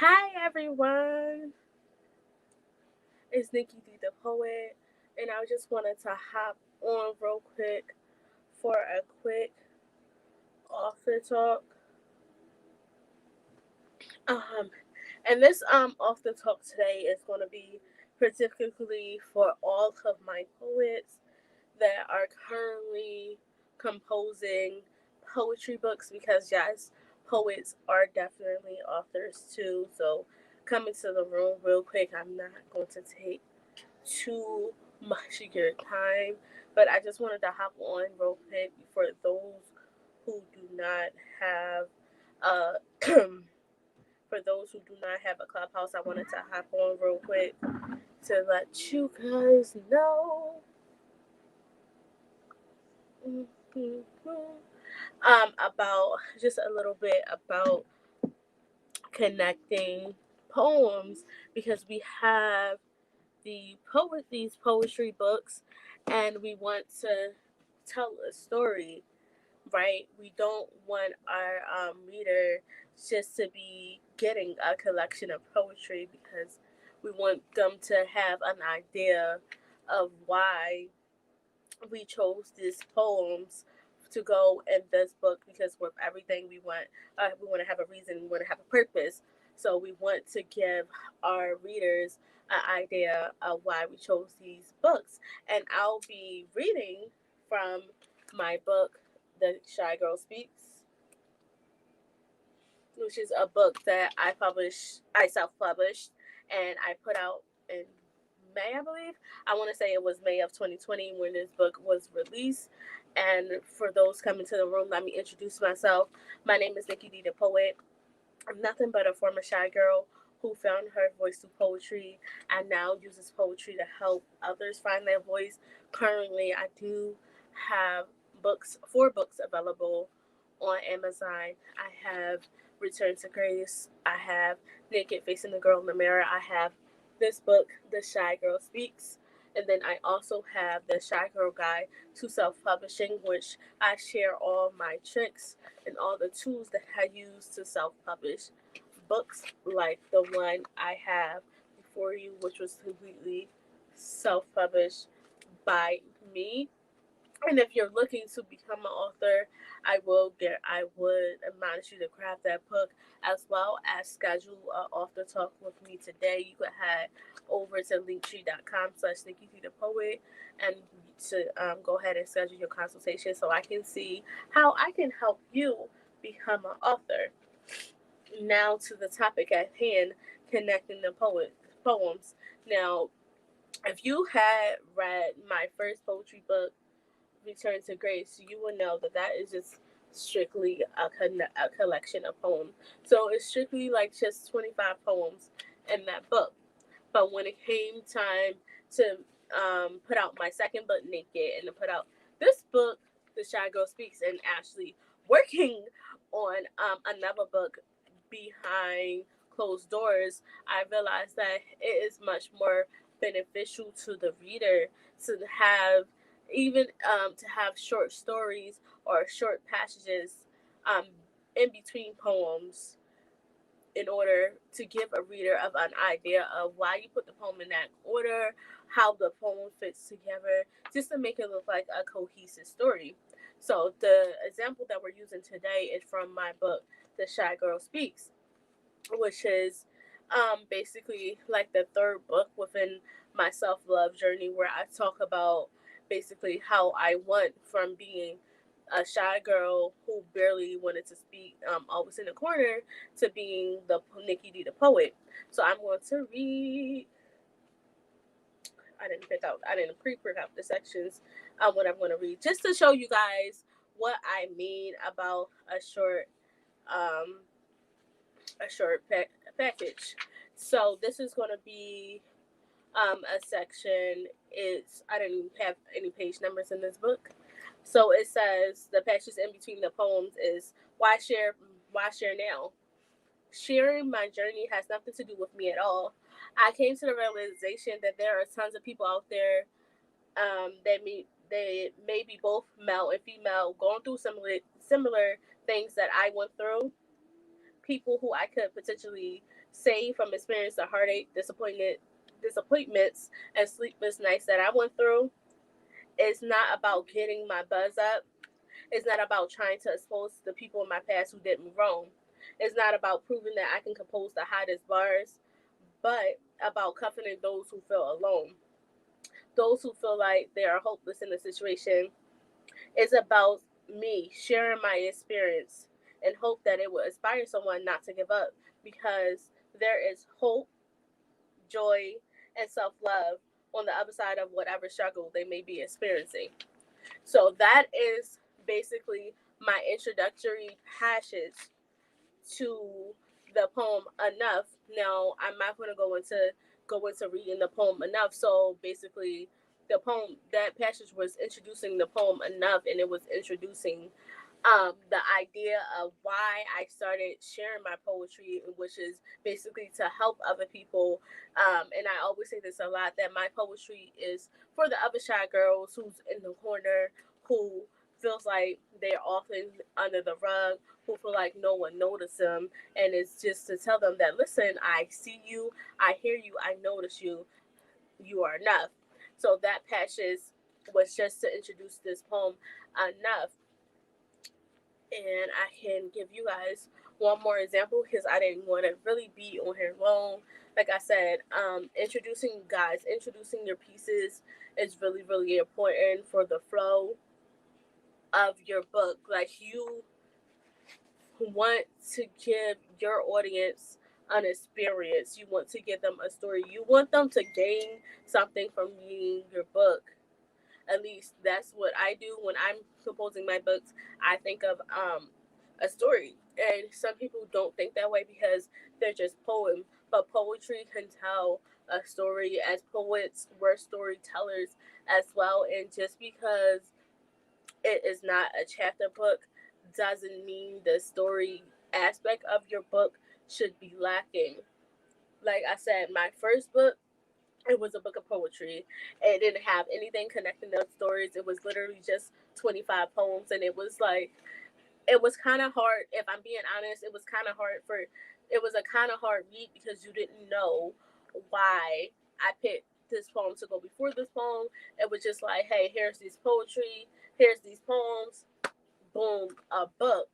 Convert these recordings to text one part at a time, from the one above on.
Hi everyone, it's Nicki D the poet, and I just wanted to hop on real quick for a quick author talk. Um, and this author talk today is going to be particularly for all of my poets that are currently composing poetry books because yes, poets are definitely authors too. So coming to the room real quick, I'm not going to take too much of your time, but I just wanted to hop on real quick for those who do not have for those who do not have a clubhouse. I wanted to hop on real quick to let you guys know about just a little bit about connecting poems because we have these poetry books and we want to tell a story, right? We don't want our reader just to be getting a collection of poetry because we want them to have an idea of why we chose these poems to go in this book because with everything we want to have a reason, we want to have a purpose. So we want to give our readers an idea of why we chose these books. And I'll be reading from my book, The Shy Girl Speaks, which is a book that I self published, and I put out in May, I believe. I want to say it was May of 2020 when this book was released. And for those coming to the room, let me introduce myself. My name is Nicki D, the poet. I'm nothing but a former shy girl who found her voice through poetry and now uses poetry to help others find their voice. Currently, I do have four books available on Amazon. I have Return to Grace. I have Naked Facing the Girl in the Mirror. I have this book, The Shy Girl Speaks. And then I also have the Shy Girl Guide to Self Publishing, which I share all my tricks and all the tools that I use to self publish books like the one I have before you, which was completely self published by me. And if you're looking to become an author, I would admonish you to grab that book as well as schedule an author talk with me today. You could head over to linktree.com/Nikki the Poet and to go ahead and schedule your consultation so I can see how I can help you become an author. Now to the topic at hand, connecting the poems. Now, if you had read my first poetry book, Return to Grace, you will know that that is just strictly a collection of poems. So it's strictly like just 25 poems in that book. But when it came time to put out my second book, Naked, and to put out this book, The Shy Girl Speaks, and actually working on another book behind closed doors, I realized that it is much more beneficial to the reader to have even to have short stories or short passages um, in between poems in order to give a reader of an idea of why you put the poem in that order, how the poem fits together, just to make it look like a cohesive story. So the example that we're using today is from my book, The Shy Girl Speaks, which is basically like the third book within my self love journey, where I talk about basically how I went from being a shy girl who barely wanted to speak, always in the corner, to being the Nikki D the poet. So I'm going to read. I didn't pre-pick out the sections. What I'm going to read just to show you guys what I mean about um, a short package. So this is going to be a section. It's I didn't even have any page numbers in this book. So it says the passages in between the poems is why share now? Sharing my journey has nothing to do with me at all. I came to the realization that there are tons of people out there they may be both male and female going through similar things that I went through. people who I could potentially save from experiencing the heartache, disappointments, and sleepless nights that I went through. It's not about getting my buzz up. It's not about trying to expose the people in my past who did me wrong. It's not about proving that I can compose the hottest bars, but about comforting those who feel alone, those who feel like they are hopeless in the situation. It's about me sharing my experience and hope that it will inspire someone not to give up, because there is hope, joy, and self love on the other side of whatever struggle they may be experiencing. So that is basically my introductory passage to the poem Enough. Now I'm not going to go into reading the poem Enough. So basically, the poem, that passage was introducing the poem Enough, and it was introducing the idea of why I started sharing my poetry, which is basically to help other people. And I always say this a lot, that my poetry is for the other shy girls who's in the corner, who feels like they're often under the rug, who feel like no one noticed them. And it's just to tell them that, listen, I see you, I hear you, I notice you, you are enough. So that passage was just to introduce this poem Enough. And I can give you guys one more example because I didn't want to really be on here long. Like I said, introducing your pieces is really, really important for the flow of your book. Like, you want to give your audience an experience, you want to give them a story, you want them to gain something from reading your book. At least that's what I do when I'm composing my books. I think of a story, and some people don't think that way because they're just poems. But poetry can tell a story. As poets, we're storytellers as well. And just because it is not a chapter book doesn't mean the story aspect of your book should be lacking. Like I said, my first book, it was a book of poetry. It didn't have anything connecting those stories. It was literally just 25 poems. And it was like, it was kind of hard. If I'm being honest, it was a kind of hard read because you didn't know why I picked this poem to go before this poem. It was just like, hey, here's this poetry, here's these poems, boom, a book.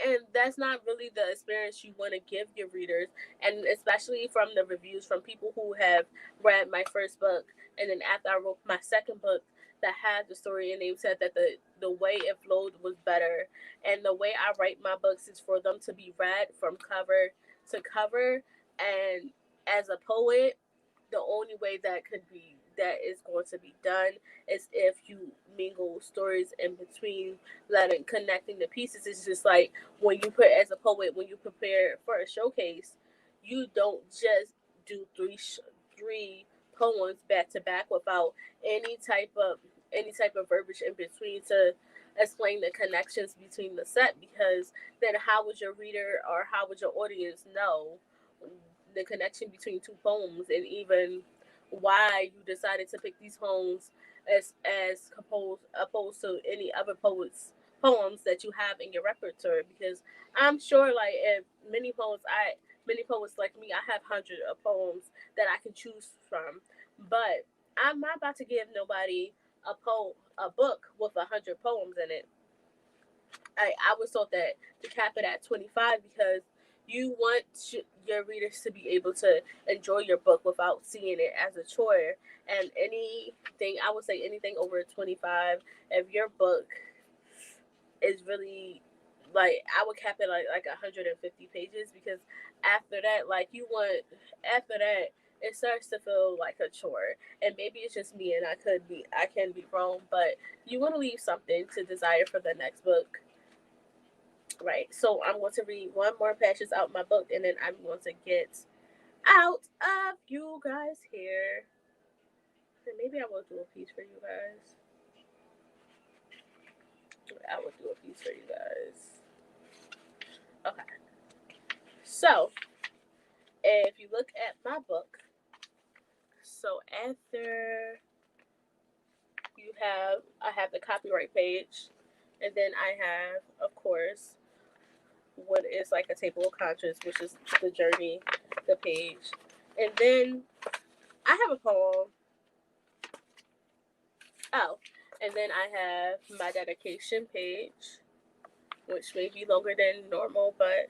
And that's not really the experience you want to give your readers. And especially from the reviews from people who have read my first book, and then after I wrote my second book that had the story, and they said that the way it flowed was better. And the way I write my books is for them to be read from cover to cover. And as a poet, the only way that is going to be done is if you mingle stories in between, letting connecting the pieces. It's just like when you put, as a poet, when you prepare for a showcase, you don't just do three poems back to back without any type of any type of verbiage in between to explain the connections between the set, because then how would your reader or how would your audience know the connection between two poems, and even why you decided to pick these poems as opposed to any other poems that you have in your repertoire? Because I'm sure, like, if many poets like me, I have hundreds of poems that I can choose from, but I'm not about to give nobody a book with 100 poems in it. I was told that to cap it at 25 because you want your readers to be able to enjoy your book without seeing it as a chore. And anything, I would say anything over 25, if your book is really, like, I would cap it like 150 pages, because after that, like, after that, it starts to feel like a chore. And maybe it's just me, and I can be wrong, but you want to leave something to desire for the next book. Right. So I'm going to read one more passage out my book, and then I'm going to get out of you guys here. And maybe I will do a piece for you guys. I will do a piece for you guys. Okay. So if you look at my book, so after I have the copyright page, and then I have, of course, what is like a table of contents, which is the journey, the page. And then I have a poem. Oh, and then I have my dedication page, which may be longer than normal, but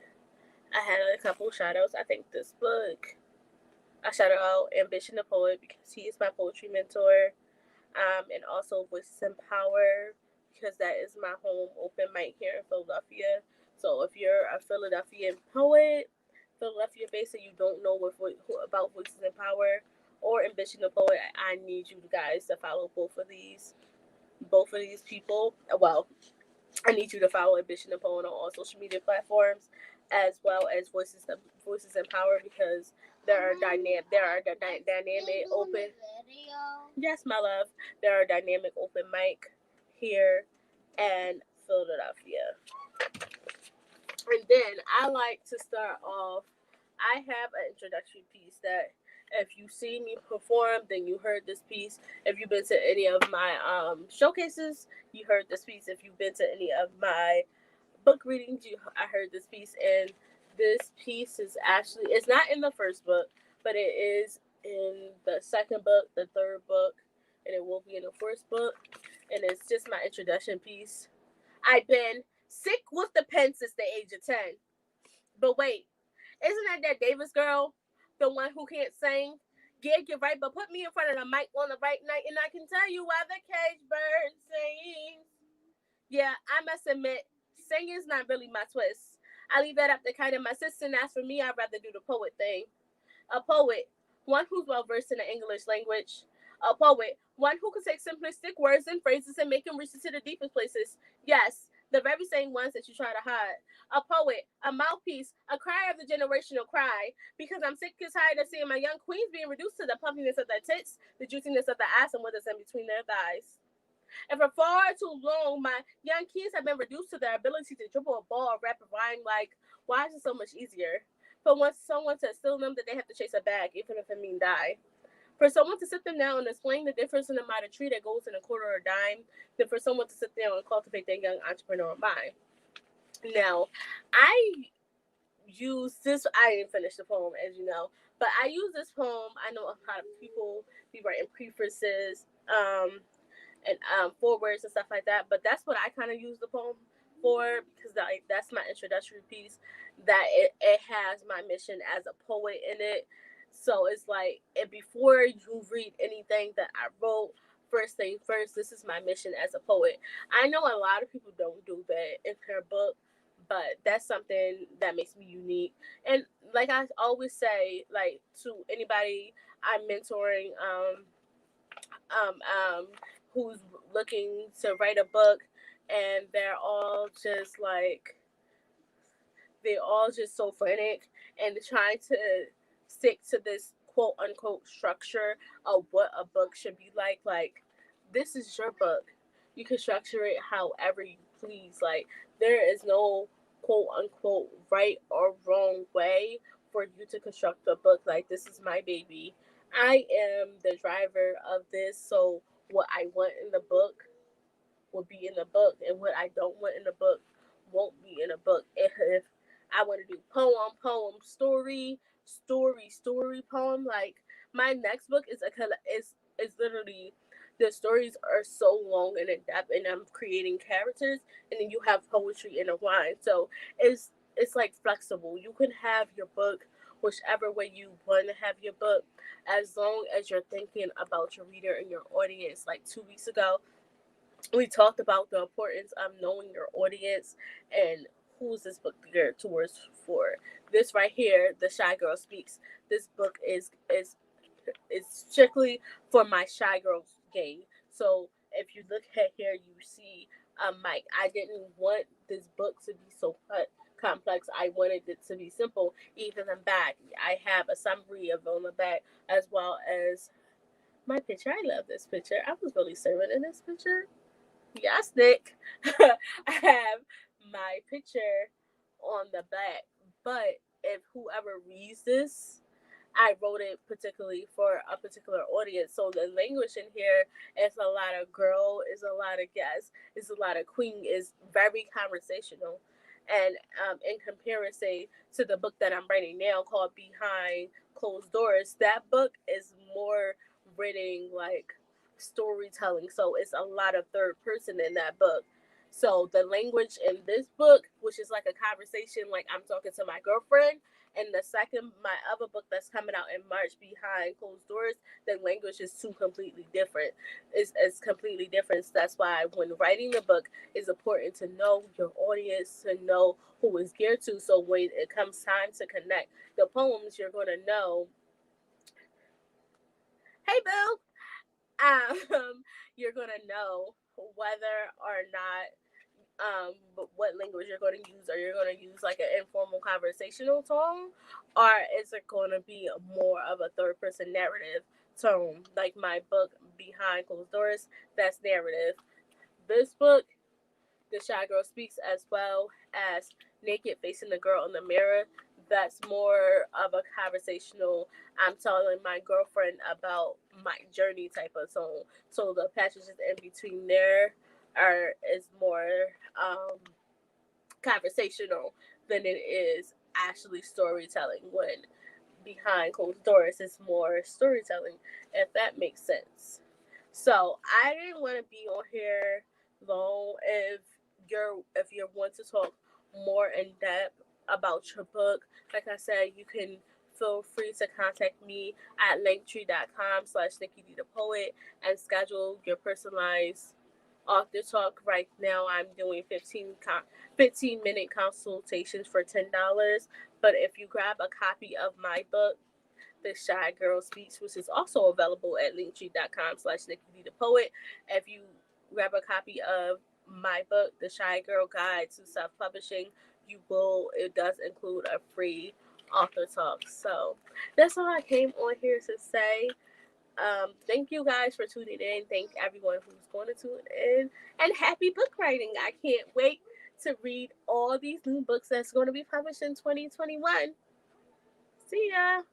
I had a couple shout outs. I think this book, I shout out Ambition the Poet because he is my poetry mentor. And also Voices in Power because that is my home open mic here in Philadelphia. So if you're a Philadelphian poet, Philadelphia based, and you don't know about Voices in Power or Ambition the Poet, I need you guys to follow both of these people. Well, I need you to follow Ambition and Poet on all social media platforms, as well as Voices in Power because there are dynamic open. Yes, my love. There are dynamic open mic here in Philadelphia. And then I like to start off. I have an introductory piece that if you see me perform, then you heard this piece. If you've been to any of my showcases, you heard this piece. If you've been to any of my book readings, I heard this piece. And this piece is actually, it's not in the first book, but it is in the second book, the third book, and it will be in the fourth book. And it's just my introduction piece. I've been sick with the pen since the age of 10. But wait, isn't that Davis girl, the one who can't sing? Yeah, you're right, but put me in front of the mic on the right night, and I can tell you why the cage bird sings. Yeah, I must admit, singing's not really my twist. I leave that up to kind of my sister, and as for me, I'd rather do the poet thing. A poet, one who's well versed in the English language. A poet, one who can take simplistic words and phrases and make them reach into the deepest places. Yes, the very same ones that you try to hide. A poet, a mouthpiece, a cry of the generational cry, because I'm sick and tired of seeing my young queens being reduced to the puffiness of their tits, the juiciness of their ass, and what is in between their thighs. And for far too long, my young kids have been reduced to their ability to dribble a ball or rap a rhyme like, why is it so much easier? For once someone to tell them that they have to chase a bag, even if it means die. For someone to sit them down and explain the difference in the amount of tree that goes in a quarter or a dime, than for someone to sit down and cultivate their young entrepreneurial mind. Now, I use this, I didn't finish the poem, as you know, but I use this poem. I know a lot of people be writing prefaces, and forewords and stuff like that. But that's what I kind of use the poem for because that's my introductory piece. That it has my mission as a poet in it. So it's like, and before you read anything that I wrote, first thing first, this is my mission as a poet. I know a lot of people don't do that in their book, but that's something that makes me unique. And like I always say, like to anybody I'm mentoring, um, um, who's looking to write a book, and they're all just so frantic and trying to stick to this quote unquote structure of what a book should be like. Like, this is your book. You can structure it however you please. Like, there is no quote unquote right or wrong way for you to construct a book. Like, this is my baby. I am the driver of this. So, what I want in the book will be in the book, and what I don't want in the book won't be in the book. If I want to do poem, story, poem, like my next book is literally the stories are so long and in depth, and I'm creating characters, and then you have poetry in a line. So it's like flexible. You can have your book whichever way you want to have your book, as long as you're thinking about your reader and your audience. Like 2 weeks ago, we talked about the importance of knowing your audience and who's this book geared towards for. This right here, The Shy Girl Speaks. This book is strictly for my shy girls gang. So if you look at here, you see Mike. I didn't want this book to be so complex. I wanted it to be simple. Even in back, I have a summary of on the back as well as my picture. I love this picture. I was really serving in this picture. Yes, Nick. I have my picture on the back. But if whoever reads this, I wrote it particularly for a particular audience. So the language in here is a lot of girl, is a lot of guess, is a lot of queen, is very conversational. And in comparison to the book that I'm writing now called Behind Closed Doors, that book is more written like storytelling. So it's a lot of third person in that book. So the language in this book, which is like a conversation, like I'm talking to my girlfriend, and the second, my other book that's coming out in March, Behind Closed Doors, the language is two completely different. It's completely different. So that's why when writing a book, it's important to know your audience, to know who it's geared to. So when it comes time to connect the poems, you're gonna know, hey Bill, you're gonna know whether or not what language you're going to use. Are you going to use like an informal conversational tone, or is it going to be more of a third person narrative tone? Like my book Behind Closed Doors, that's narrative. This book, The Shy Girl Speaks, as well as Naked Facing the Girl in the Mirror, that's more of a conversational, I'm telling my girlfriend about my journey type of tone. So the passages in between there are is more um conversational than it is actually storytelling. When Behind Closed Doors is more storytelling, if that makes sense. So I didn't want to be on here long. If you want to talk more in depth about your book, like I said, you can feel free to contact me at linktree.com/Nicki D the Poet and schedule your personalized author talk. Right now I'm doing 15-minute consultations for $10. But if you grab a copy of my book, The Shy Girl Speaks, which is also available at linktree.com/Nicki the Poet. If you grab a copy of my book, The Shy Girl Guide to Self-Publishing, it does include a free author talk. So that's all I came on here to say. Thank you guys for tuning in. Thank everyone who's going to tune in. And happy book writing. I can't wait to read all these new books that's going to be published in 2021. See ya.